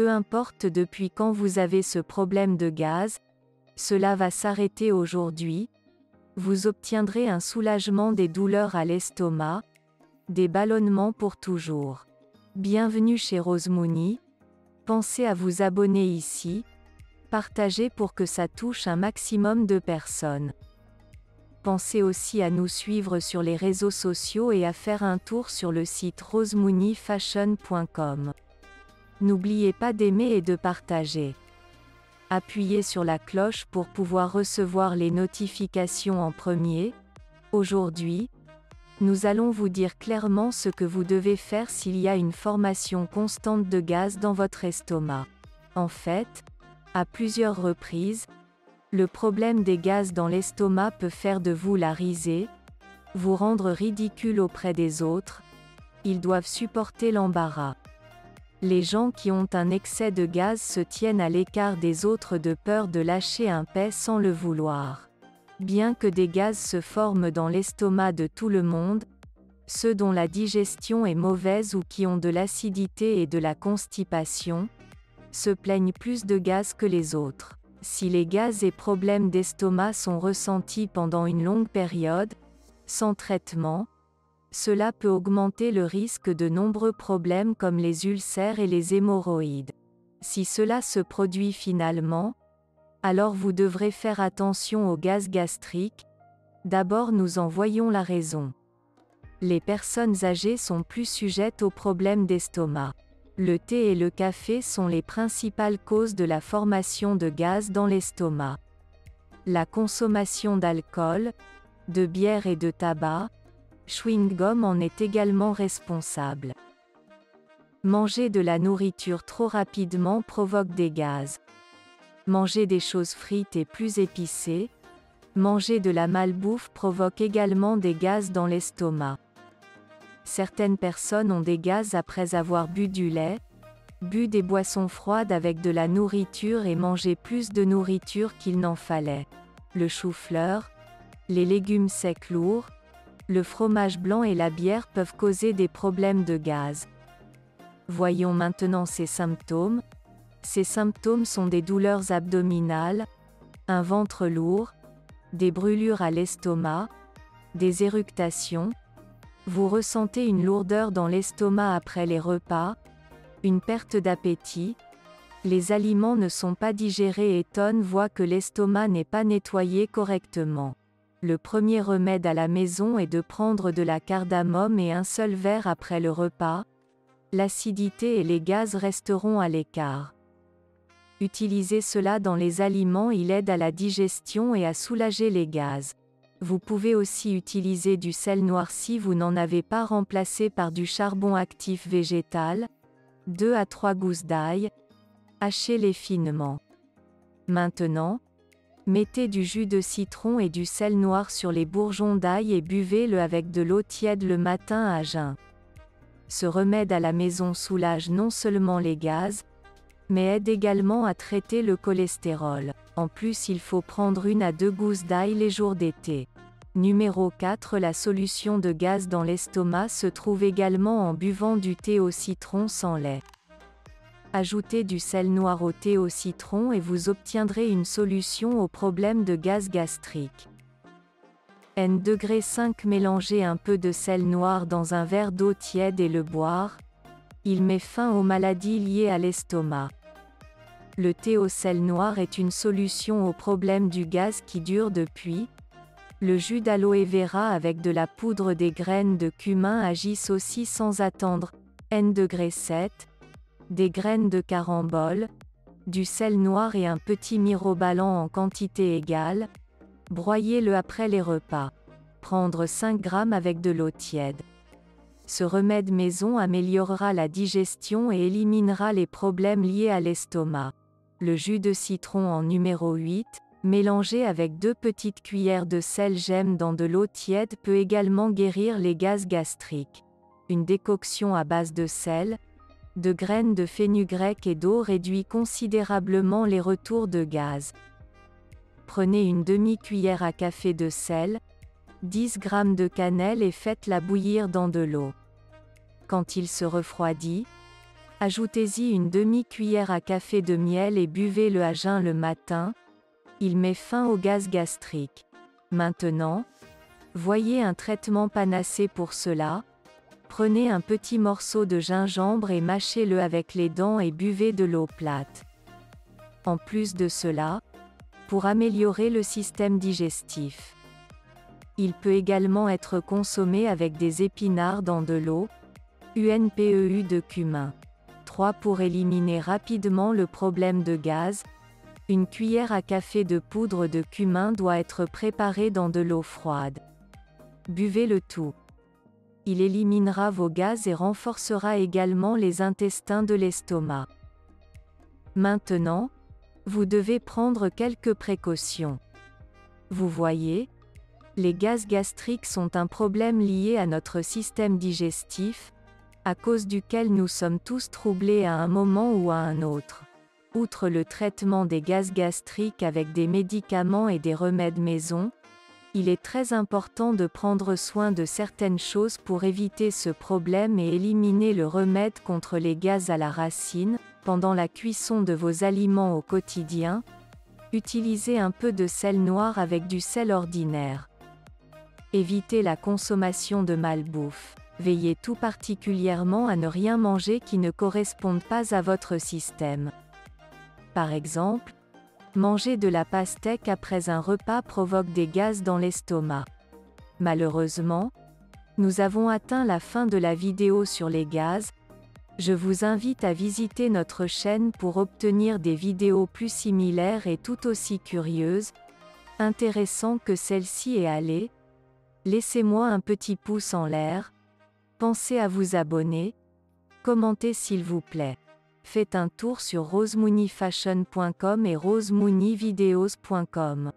Peu importe depuis quand vous avez ce problème de gaz, cela va s'arrêter aujourd'hui. Vous obtiendrez un soulagement des douleurs à l'estomac, des ballonnements pour toujours. Bienvenue chez Rosemouni. Pensez à vous abonner ici, partagez pour que ça touche un maximum de personnes. Pensez aussi à nous suivre sur les réseaux sociaux et à faire un tour sur le site rosemoonifashion.com. N'oubliez pas d'aimer et de partager. Appuyez sur la cloche pour pouvoir recevoir les notifications en premier. Aujourd'hui, nous allons vous dire clairement ce que vous devez faire s'il y a une formation constante de gaz dans votre estomac. En fait, à plusieurs reprises, le problème des gaz dans l'estomac peut faire de vous la risée, vous rendre ridicule auprès des autres. Ils doivent supporter l'embarras. Les gens qui ont un excès de gaz se tiennent à l'écart des autres de peur de lâcher un paix sans le vouloir. Bien que des gaz se forment dans l'estomac de tout le monde, ceux dont la digestion est mauvaise ou qui ont de l'acidité et de la constipation, se plaignent plus de gaz que les autres. Si les gaz et problèmes d'estomac sont ressentis pendant une longue période, sans traitement, cela peut augmenter le risque de nombreux problèmes comme les ulcères et les hémorroïdes. Si cela se produit finalement, alors vous devrez faire attention aux gaz gastriques. D'abord nous en voyons la raison. Les personnes âgées sont plus sujettes aux problèmes d'estomac. Le thé et le café sont les principales causes de la formation de gaz dans l'estomac. La consommation d'alcool, de bière et de tabac, chewing-gum en est également responsable. Manger de la nourriture trop rapidement provoque des gaz. Manger des choses frites et plus épicées, manger de la malbouffe provoque également des gaz dans l'estomac. Certaines personnes ont des gaz après avoir bu du lait, bu des boissons froides avec de la nourriture et mangé plus de nourriture qu'il n'en fallait. Le chou-fleur, les légumes secs lourds, le fromage blanc et la bière peuvent causer des problèmes de gaz. Voyons maintenant ces symptômes. Ces symptômes sont des douleurs abdominales, un ventre lourd, des brûlures à l'estomac, des éructations. Vous ressentez une lourdeur dans l'estomac après les repas, une perte d'appétit. Les aliments ne sont pas digérés et Ton voit que l'estomac n'est pas nettoyé correctement. Le premier remède à la maison est de prendre de la cardamome et un seul verre après le repas. L'acidité et les gaz resteront à l'écart. Utilisez cela dans les aliments, il aide à la digestion et à soulager les gaz. Vous pouvez aussi utiliser du sel noir si vous n'en avez pas remplacé par du charbon actif végétal. 2 à 3 gousses d'ail. Hachez-les finement. Maintenant, mettez du jus de citron et du sel noir sur les bourgeons d'ail et buvez-le avec de l'eau tiède le matin à jeun. Ce remède à la maison soulage non seulement les gaz, mais aide également à traiter le cholestérol. En plus, il faut prendre 1 à 2 gousses d'ail les jours d'été. Numéro 4. La solution de gaz dans l'estomac se trouve également en buvant du thé au citron sans lait. Ajoutez du sel noir au thé au citron et vous obtiendrez une solution au problème de gaz gastrique. N-5. Mélangez un peu de sel noir dans un verre d'eau tiède et le boire. Il met fin aux maladies liées à l'estomac. Le thé au sel noir est une solution au problème du gaz qui dure depuis. Le jus d'aloe vera avec de la poudre des graines de cumin agissent aussi sans attendre. N-7. Des graines de carambole, du sel noir et un petit mirobalan en quantité égale. Broyez-le après les repas. Prendre 5 g avec de l'eau tiède. Ce remède maison améliorera la digestion et éliminera les problèmes liés à l'estomac. Le jus de citron en numéro 8, mélangé avec 2 petites cuillères de sel gemme dans de l'eau tiède peut également guérir les gaz gastriques. Une décoction à base de sel, de graines de fenugrec et d'eau réduit considérablement les retours de gaz. Prenez une demi-cuillère à café de sel, 10 g de cannelle et faites-la bouillir dans de l'eau. Quand il se refroidit, Ajoutez-y une demi-cuillère à café de miel et buvez-le à jeun le matin. Il met fin au gaz gastrique. Maintenant, voyez un traitement panacée pour cela. Prenez un petit morceau de gingembre et mâchez-le avec les dents et buvez de l'eau plate. En plus de cela, pour améliorer le système digestif, il peut également être consommé avec des épinards dans de l'eau, UNPEU de cumin. 3 Pour éliminer rapidement le problème de gaz, une cuillère à café de poudre de cumin doit être préparée dans de l'eau froide. Buvez le tout. Il éliminera vos gaz et renforcera également les intestins de l'estomac. Maintenant, vous devez prendre quelques précautions. Vous voyez, les gaz gastriques sont un problème lié à notre système digestif, à cause duquel nous sommes tous troublés à un moment ou à un autre. Outre le traitement des gaz gastriques avec des médicaments et des remèdes maison, il est très important de prendre soin de certaines choses pour éviter ce problème et éliminer le remède contre les gaz à la racine. Pendant la cuisson de vos aliments au quotidien, utilisez un peu de sel noir avec du sel ordinaire. Évitez la consommation de malbouffe. Veillez tout particulièrement à ne rien manger qui ne corresponde pas à votre système. Par exemple, manger de la pastèque après un repas provoque des gaz dans l'estomac. Malheureusement, nous avons atteint la fin de la vidéo sur les gaz. Je vous invite à visiter notre chaîne pour obtenir des vidéos plus similaires et tout aussi curieuses, intéressantes que celle-ci et allez, laissez-moi un petit pouce en l'air, pensez à vous abonner, commentez s'il vous plaît. Faites un tour sur rosemooneyfashion.com et rosemooneyvideos.com.